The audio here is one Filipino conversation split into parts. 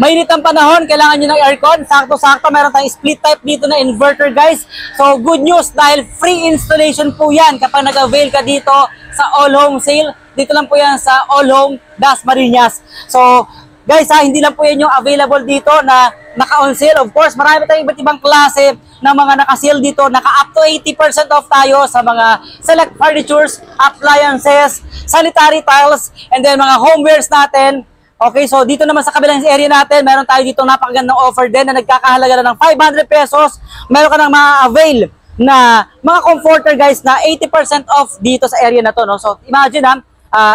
Mainit ang panahon, kailangan nyo ng aircon. Sakto-sakto, meron tayong split type dito na inverter, guys. So, good news dahil free installation po yan kapag nag-avail ka dito sa All Home Sale. Dito lang po yan sa All Home Dasmariñas. So, guys hindi lang po yan yung available dito na naka-on sale. Of course, marami tayong iba't ibang klase ng mga naka-sale dito. Naka-up to 80% off tayo sa mga select furnitures, appliances, sanitary tiles, and then mga homewares natin. Okay, so dito naman sa kabilang area natin, meron tayo dito napakagandang offer din na nagkakahalaga na ng 500 pesos. Meron ka nang ma-avail na mga comforter, guys, na 80% off dito sa area na to, no? So imagine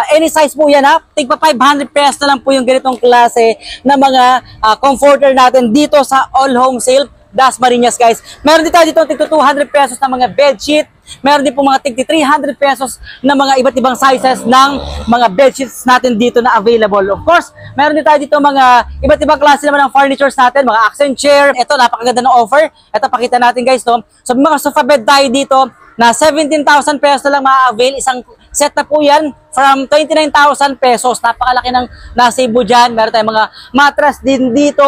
any size po yan, tigpa 500 pesos na lang po yung ganitong klase na mga comforter natin dito sa All Home Sale Dasmariñas, guys. Meron din tayo dito tigto 200 pesos na mga bedsheet. Meron din po mga tigti 300 pesos na mga iba't ibang sizes ng mga bedsheets natin dito na available. Of course, meron din tayo dito mga iba't ibang klase naman ng furnitures natin, mga accent chair. Ito, napakaganda ng offer. Ito, pakita natin, guys, no? So, mga sofa bed tayo dito na 17,000 pesos na lang ma-avail. Isang set na po yan from 29,000 pesos. Napakalaki ng nasave mo dyan. Meron tayong mga mattress din dito.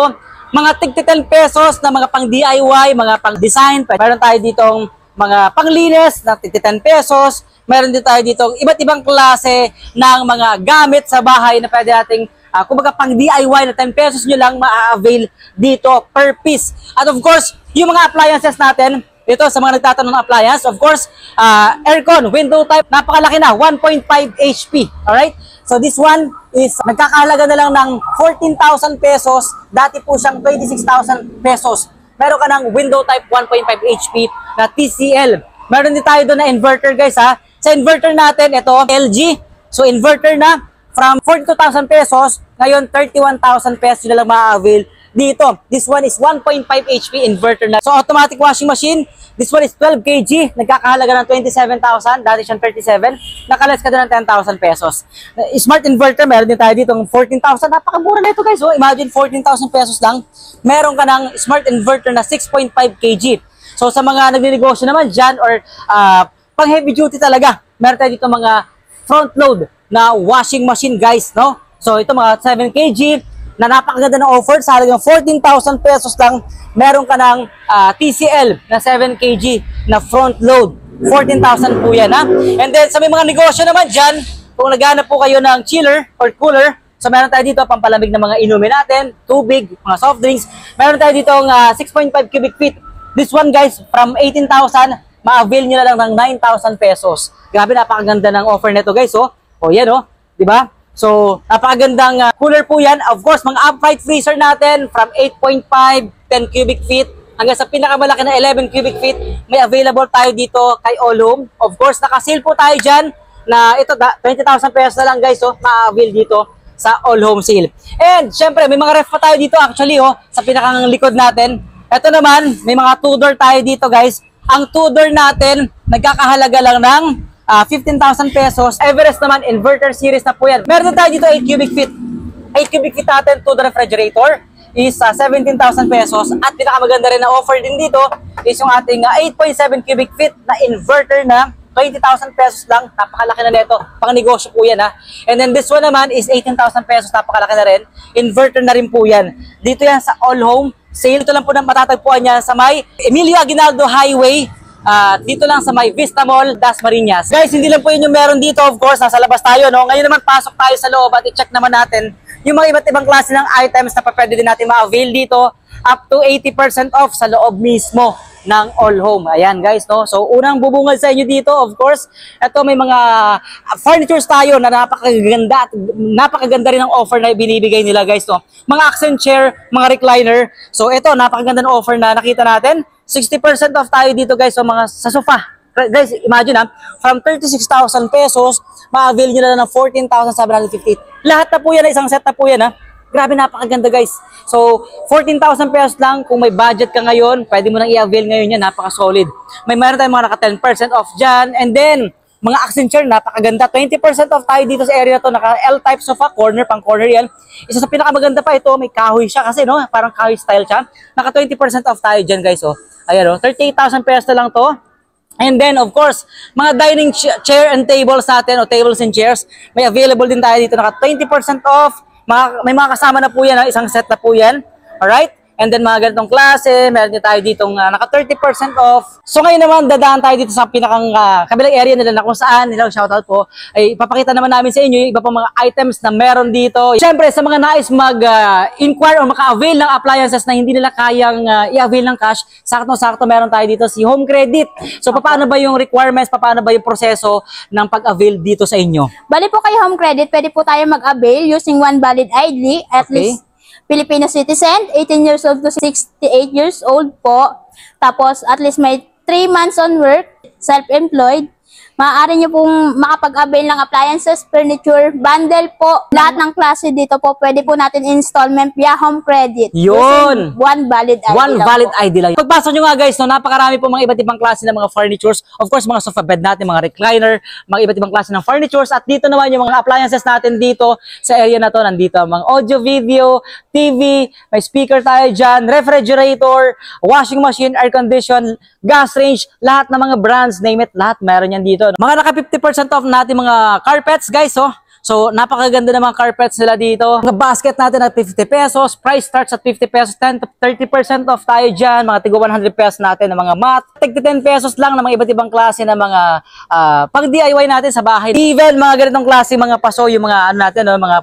Mga tigti 10 pesos na mga pang DIY, mga pang design. Meron tayo ditong mga panglinis na tigti 10 pesos. Meron din tayo ditong iba't ibang klase ng mga gamit sa bahay na pwede nating kumbaga pang DIY na 10 pesos nyo lang ma-avail dito per piece. At of course, yung mga appliances natin, ito sa mga nagtatanong ng appliance, of course, aircon, window type, napakalaki na, 1.5 HP. Alright? So this one is nagkakahalaga na lang ng 14,000 pesos. Dati po siyang 26,000 pesos. Meron ka ng window type 1.5 HP na TCL. Meron din tayo doon na inverter, guys, Sa inverter natin, ito, LG. So inverter na from 42,000 pesos, ngayon 31,000 pesos na lang ma-avail dito. This one is 1.5 HP inverter na. So automatic washing machine, this one is 12 kg, nagkakahalaga ng 27,000, dati siyang 37, nakaless ka doon ng 10,000 pesos. Smart inverter, meron din tayo dito ng 14,000, napakamura na ito, guys. So imagine 14,000 pesos lang, meron ka ng smart inverter na 6.5 kg. So sa mga nagninegosyo naman dyan or pang heavy duty talaga, meron tayo dito mga front load na washing machine, guys, no? So ito mga 7 kg, na napakaganda ng offer sa halagang 14,000 pesos lang, meron ka ng TCL na 7 kg na front load. 14,000 po yan, And then sa may mga negosyo naman dyan, kung naghanap po kayo ng chiller or cooler, so meron tayo dito pampalamig ng mga inumin natin, tubig, mga soft drinks. Meron tayo dito 6.5 cubic feet. This one, guys, from 18,000, ma-avail nyo na lang ng 9,000 pesos. Grabe, napakaganda ng offer nito, guys. O yan, di ba? So, napakagandang cooler po yan. Of course, mga upright freezer natin from 8.5, 10 cubic feet hanggang sa pinakamalaki na 11 cubic feet. May available tayo dito kay All Home. Of course, naka-sale po tayo dyan na ito, 20,000 pesos na lang, guys, ma-avail dito sa All Home Sale. And, syempre, may mga ref pa tayo dito actually, sa pinakang likod natin. Ito naman, may mga two-door tayo dito, guys. Ang two-door natin, nagkakahalaga lang ng 15,000 pesos. Everest naman, inverter series na po yan. Meron tayo dito 8 cubic feet. 8 cubic feet natin to the refrigerator is 17,000 pesos. At pinakamaganda rin na offer din dito is yung ating 8.7 cubic feet na inverter na 20,000 pesos lang. Napakalaki na nito. Pang negosyo po yan, And then this one naman is 18,000 pesos. Napakalaki na rin. Inverter na rin po yan. Dito yan sa All Home Sale. Ito lang po na matatagpuan niya sa may Emilio Aguinaldo Highway. Dito lang sa may Vista Mall, Dasmariñas. Guys, hindi lang po yun yung meron dito, of course, nasa labas tayo, no? Ngayon naman, pasok tayo sa loob at i-check naman natin yung mga iba't ibang klase ng items na pwede din natin ma-avail dito, up to 80% off sa loob mismo ng All Home. Ayan, guys, no? So, unang bubungad sa inyo dito, of course, ito may mga furnitures tayo na napakaganda at napakaganda rin ang offer na binibigay nila, guys, no? Mga accent chair, mga recliner. So, ito, napakaganda ng offer na nakita natin. 60% off tayo dito, guys, so mga sa sofa. Guys, imagine from 36,000 pesos, ma-avail nyo na ng 14,750. Lahat na po yan, isang set na po yan, Grabe, napakaganda, guys. So, 14,000 pesos lang. Kung may budget ka ngayon, pwede mo nang i-avail ngayon yan, napaka-solid. May mayroon tayong mga naka 10% off dyan. And then, mga accent chair, napakaganda. 20% off tayo dito sa area na to. Naka L-type sofa, corner, pang corner yan. Isa sa pinakamaganda pa ito, may kahoy siya kasi, no? Parang kahoy style siya. Naka 20% off tayo dyan, guys, Ayan, 38,000 pesos na lang to. And then, of course, mga dining chair and tables natin, o tables and chairs, may available din tayo dito. Naka 20% off. May mga kasama na po yan, isang set na po yan. Alright? And then mga ganitong klase, meron din tayo ditong naka 30% off. So ngayon naman, dadaan tayo dito sa pinakang kabilang area nila na kung saan, nilang shoutout po, ay ipapakita naman namin sa inyo yung iba pang mga items na meron dito. Siyempre, sa mga nais mag-inquire o maka-avail ng appliances na hindi nila kayang i-avail ng cash, sakto-sakto meron tayo dito si Home Credit. So paano ba yung requirements, paano ba yung proseso ng pag-avail dito sa inyo? Bali po kay Home Credit, pwede po tayo mag-avail using one valid ID, at least Filipino citizen, 18 years old to 68 years old po. Tapos at least may 3 months on work, self-employed. Maaari nyo pong makapag-avail ng appliances, furniture, bundle po. Lahat ng klase dito po, pwede po natin installment via Home Credit. Yun! One valid ID One lang valid po. ID lang. Pagpasok nyo nga guys, no, napakarami po mga iba't ibang klase ng mga furnitures. Of course, mga sofa bed natin, mga recliner, mga iba't ibang klase ng furnitures. At dito naman yung mga appliances natin dito sa area na to. Nandito ang mga audio, video, TV, may speaker tayo dyan, refrigerator, washing machine, air condition, gas range, lahat ng mga brands, name it, lahat meron yan dito. Mga naka 50% off natin mga carpets guys, oh. So, napakaganda ng mga carpets nila dito. Mga basket natin at 50 pesos. Price starts at 50 pesos. 10 to 30% off tayo dyan. Mga tigo 100 pesos natin ng mga mat. Tig 10 pesos lang ng mga iba't ibang klase ng mga pang DIY natin sa bahay. Even mga ganitong klase, mga paso, yung mga ano natin, no, mga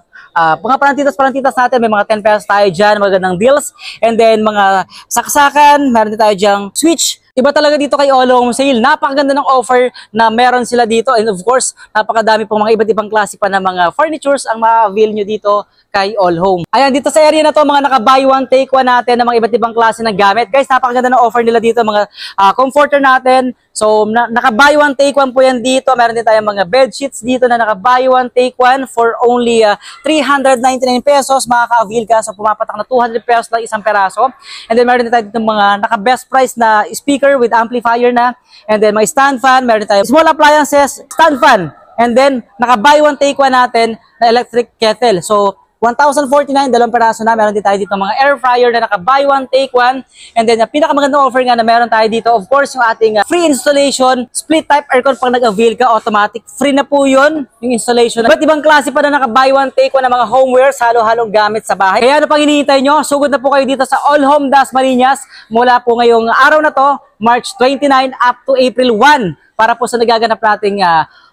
parantitas natin. May mga 10 pesos tayo dyan. Magandang deals. And then, mga saksakan. Meron din tayo dyan switch. Iba talaga dito kay All Home Sale. Napakaganda ng offer na meron sila dito. And of course, napakadami pong mga iba't ibang klase pa ng mga furnitures ang ma-avail nyo dito kay All Home. Ayan, dito sa area na to, mga naka-buy one, take one natin ng mga iba't ibang klase ng gamit. Guys, napakaganda ng offer nila dito, mga comforter natin. So, naka-buy one, take one po yan dito. Meron din tayong mga bed sheets dito na naka-buy one, take one for only 399 pesos. Makaka-avail ka. So, pumapatak na 200 pesos lang isang peraso. And then, meron din tayo dito mga naka-best price na speaker with amplifier na. And then, may stand fan. Meron din tayo small appliances, stand fan. And then, naka-buy one, take one natin na electric kettle. So, 1,049, dalawang peraso na. Meron din tayo dito mga air fryer na naka-buy one, take one. And then, pinakamagandang offer nga na meron tayo dito, of course, yung ating free installation, split type aircon pag nag-avail ka, automatic. Free na po yun, yung installation. Ba't ibang klase pa na naka-buy one, take one na mga homewares, halo-halong gamit sa bahay. Kaya ano pang hinihintay nyo? Sugod na po kayo dito sa All Home Dasmariñas mula po ngayong araw na to, March 29 up to April 1. Para po sa nagaganap nating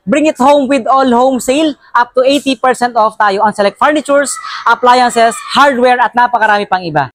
Bring It Home with All Home Sale, up to 80% off tayo on select furnitures, appliances, hardware at napakarami pang iba.